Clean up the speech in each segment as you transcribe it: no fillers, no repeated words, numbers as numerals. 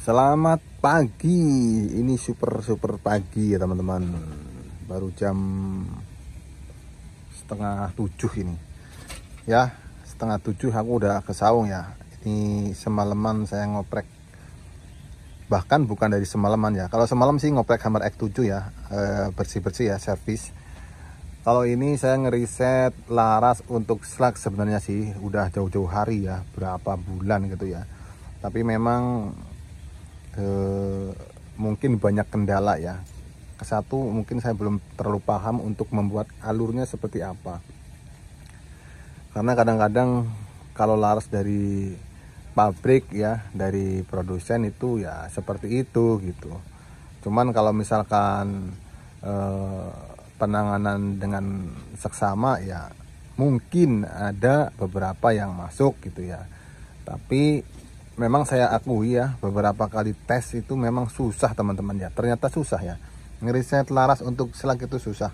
Selamat pagi. Ini super pagi ya teman-teman. Baru jam setengah 7 ini. Ya, setengah 7 aku udah ke saung ya. Ini semalaman saya ngoprek. Bahkan bukan dari semalaman ya. Kalau semalam sih ngoprek Hammer X7 ya, bersih-bersih ya, servis. Kalau ini saya ngeriset laras untuk slug sebenarnya sih udah jauh-jauh hari ya, berapa bulan gitu ya. Tapi memang mungkin banyak kendala ya. Satu, mungkin saya belum terlalu paham untuk membuat alurnya seperti apa. Karena kadang-kadang kalau laras dari pabrik ya, dari produsen itu ya seperti itu gitu. Cuman kalau misalkan penanganan dengan seksama ya mungkin ada beberapa yang masuk gitu ya. Tapi memang saya akui ya, beberapa kali tes itu memang susah teman-teman ya. Ternyata susah ya. Ngeriset laras untuk slug itu susah.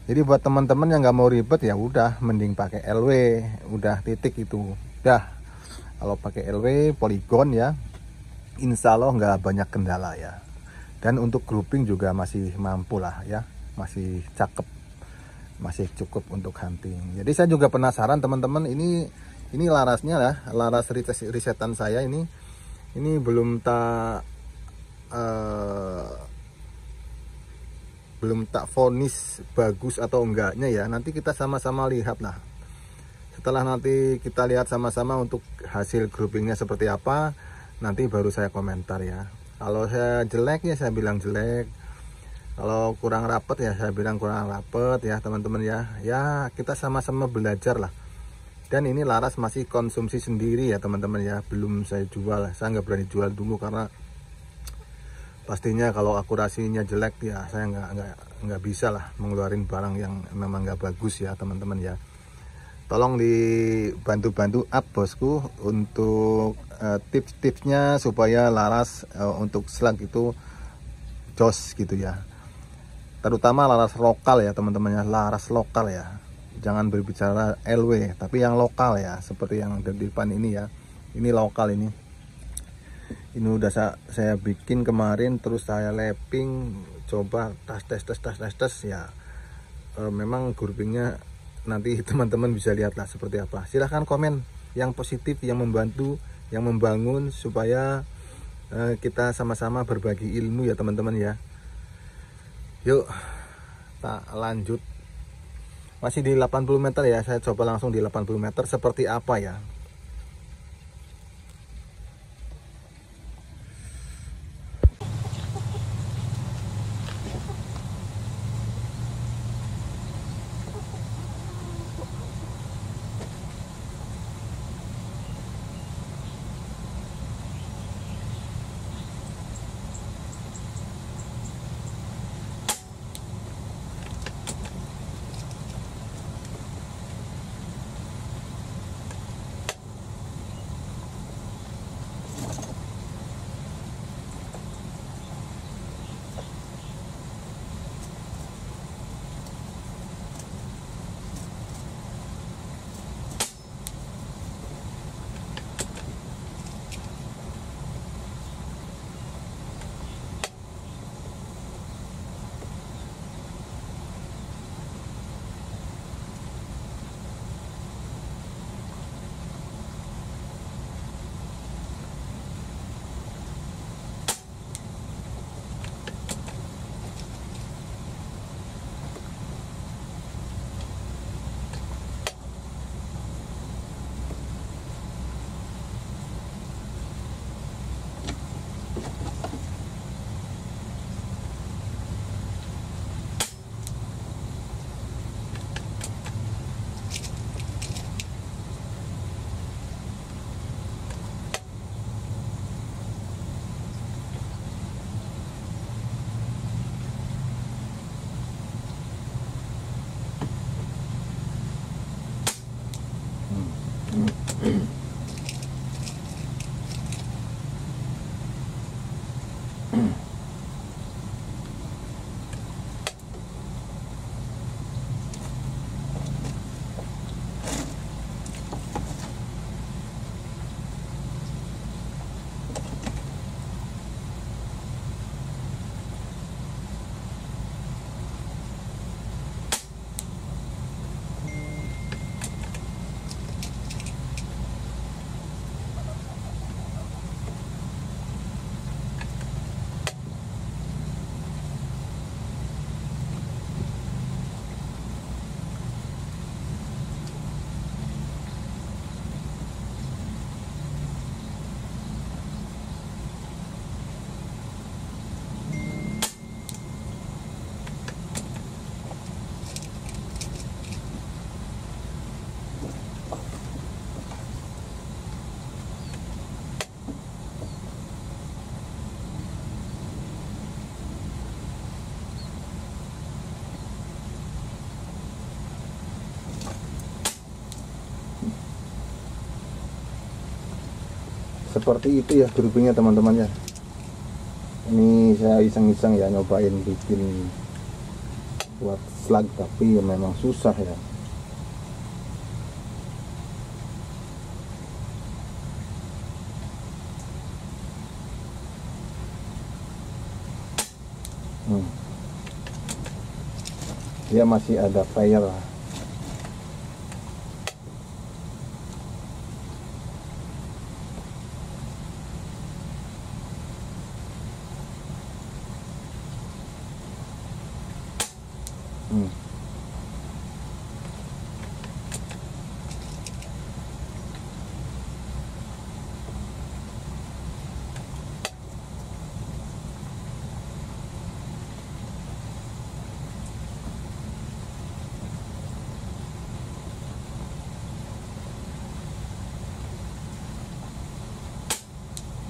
Jadi buat teman-teman yang nggak mau ribet ya udah mending pakai LW, udah titik itu. Udah. Kalau pakai LW poligon ya, insya Allah nggak banyak kendala ya. Dan untuk grouping juga masih mampu lah ya, masih cakep, masih cukup untuk hunting. Jadi saya juga penasaran teman-teman, ini larasnya lah, laras risetan saya ini belum tak vonis bagus atau enggaknya ya. Nanti kita sama-sama lihat lah. Setelah nanti kita lihat sama-sama untuk hasil groupingnya seperti apa, nanti baru saya komentar ya. Kalau saya jelek ya saya bilang jelek. Kalau kurang rapet ya saya bilang kurang rapet ya teman-teman ya. Ya kita sama-sama belajar lah. Dan ini laras masih konsumsi sendiri ya teman-teman ya, belum saya jual. Saya nggak berani jual dulu karena pastinya kalau akurasinya jelek ya saya nggak bisa lah mengeluarin barang yang memang nggak bagus ya teman-teman ya. Tolong dibantu-bantu up bosku untuk tips-tipsnya supaya laras untuk slug itu jos gitu ya. Terutama laras lokal ya teman-teman ya, laras lokal ya. Jangan berbicara LW, tapi yang lokal ya, seperti yang di depan ini ya. Ini lokal ini. Ini udah saya bikin kemarin, terus saya lapping, coba tes ya. Memang groupingnya nanti teman-teman bisa lihat lah seperti apa. Silahkan komen yang positif, yang membantu, yang membangun supaya kita sama-sama berbagi ilmu ya teman-teman ya. Yuk, tak lanjut. Masih di 80 meter ya, saya coba langsung di 80 meter seperti apa ya. seperti itu ya groupingnya teman-teman ya. Ini saya iseng-iseng ya nyobain bikin buat slug, tapi ya memang susah ya. Dia masih ada fire.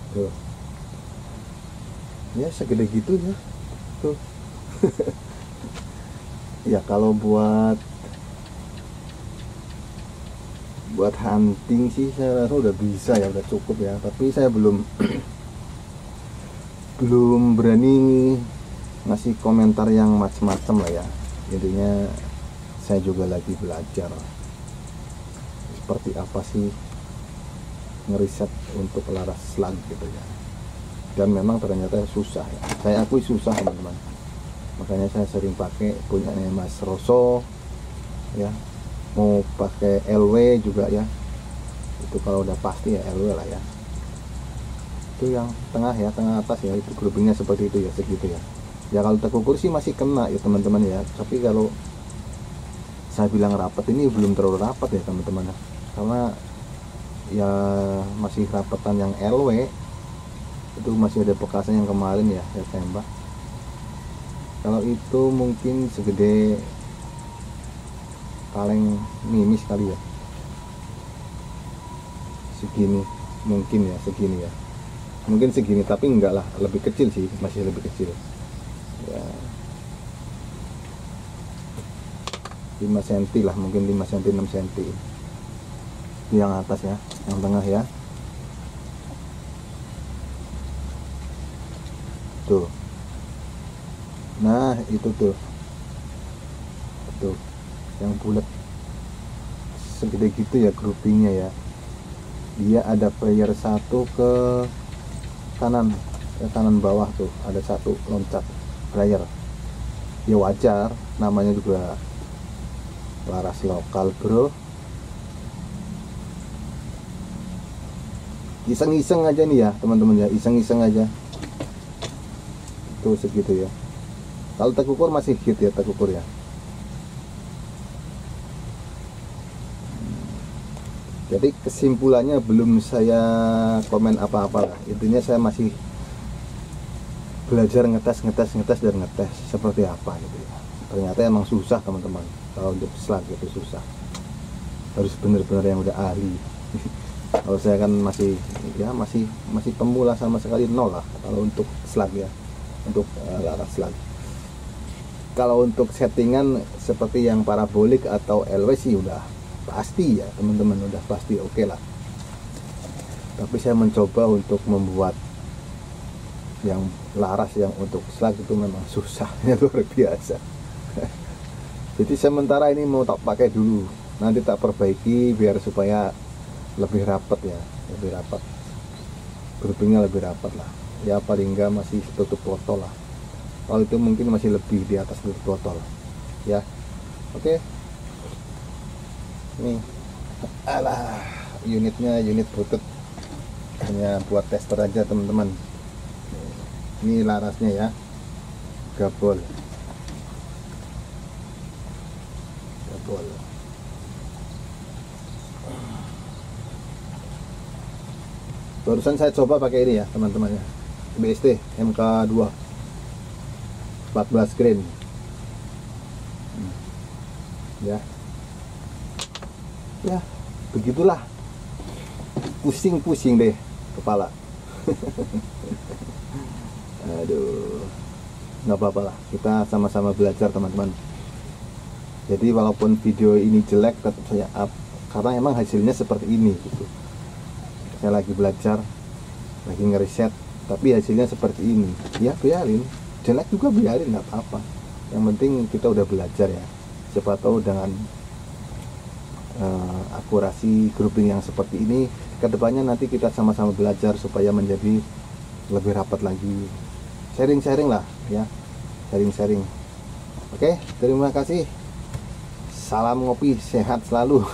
Tuh. Ya segede gitu ya. Tuh. Ya kalau buat hunting sih saya rasa udah bisa ya, udah cukup ya. Tapi saya belum berani ngasih komentar yang macam-macam lah ya. Intinya saya juga lagi belajar seperti apa sih ngeriset untuk laras slug gitu ya. Dan memang ternyata susah ya. Saya akui susah teman-teman. Makanya saya sering pakai punyanya Mas Roso ya. Mau pakai LW juga ya. Itu kalau udah pasti ya LW lah ya. Itu yang tengah ya, tengah atas ya, itu groupingnya seperti itu ya, segitu ya. Ya kalau tekukur sih masih kena ya teman-teman ya. Tapi kalau saya bilang rapat, ini belum terlalu rapat ya teman-teman ya. Karena ya masih rapetan yang LW itu, masih ada bekasnya yang kemarin ya saya tembak. Kalau itu mungkin segede kaleng mimis kali ya, segini mungkin ya, segini ya, mungkin segini, tapi enggak lah, lebih kecil sih, masih lebih kecil ya, 5 cm lah, mungkin 5 cm 6 cm yang atas ya, yang tengah ya. Tuh. Nah, itu tuh. Tuh. Yang bulat segede gitu ya groupingnya ya. Dia ada player satu ke kanan, bawah tuh, ada satu loncat player. Ya wajar, namanya juga laras lokal, bro. Iseng-iseng aja nih ya teman-teman ya, iseng-iseng aja. Tuh segitu ya. Kalau tekukur masih hit ya, tekukur ya. Jadi kesimpulannya belum saya komen apa-apa lah. Intinya saya masih belajar ngetes dan ngetes seperti apa gitu ya. Ternyata emang susah teman-teman. Kalau untuk slug itu susah. Harus benar-benar yang udah ahli. Kalau saya kan masih pemula, sama sekali nol lah kalau untuk slug ya, untuk laras slug. Kalau untuk settingan seperti yang parabolik atau LW sih udah pasti ya teman-teman, udah pasti oke lah. Tapi saya mencoba untuk membuat yang laras yang untuk slug itu memang susahnya luar biasa. Jadi sementara ini mau tak pakai dulu, nanti tak perbaiki biar supaya lebih rapat ya, lebih rapat, groupingnya lebih rapat lah ya, paling enggak masih tutup botol lah. Kalau itu mungkin masih lebih di atas tutup botol ya. Oke. Nih, alah, unitnya unit butut, hanya buat tester aja teman-teman. Ini larasnya ya, gabol. Barusan saya coba pakai ini ya teman-teman ya, BST MK2 14 grain ya. Ya begitulah, pusing deh kepala. Aduh, nggak apa-apa lah, kita sama-sama belajar teman-teman. Jadi walaupun video ini jelek tetap saya up, karena emang hasilnya seperti ini gitu. Saya lagi belajar lagi ngeriset tapi hasilnya seperti ini, ya biarin, jelek juga biarin, nggak apa-apa. Yang penting kita udah belajar ya, siapa tahu dengan akurasi grouping yang seperti ini kedepannya nanti kita sama-sama belajar supaya menjadi lebih rapat lagi, sharing-sharing lah ya, sharing-sharing. Oke, terima kasih, salam ngopi, sehat selalu.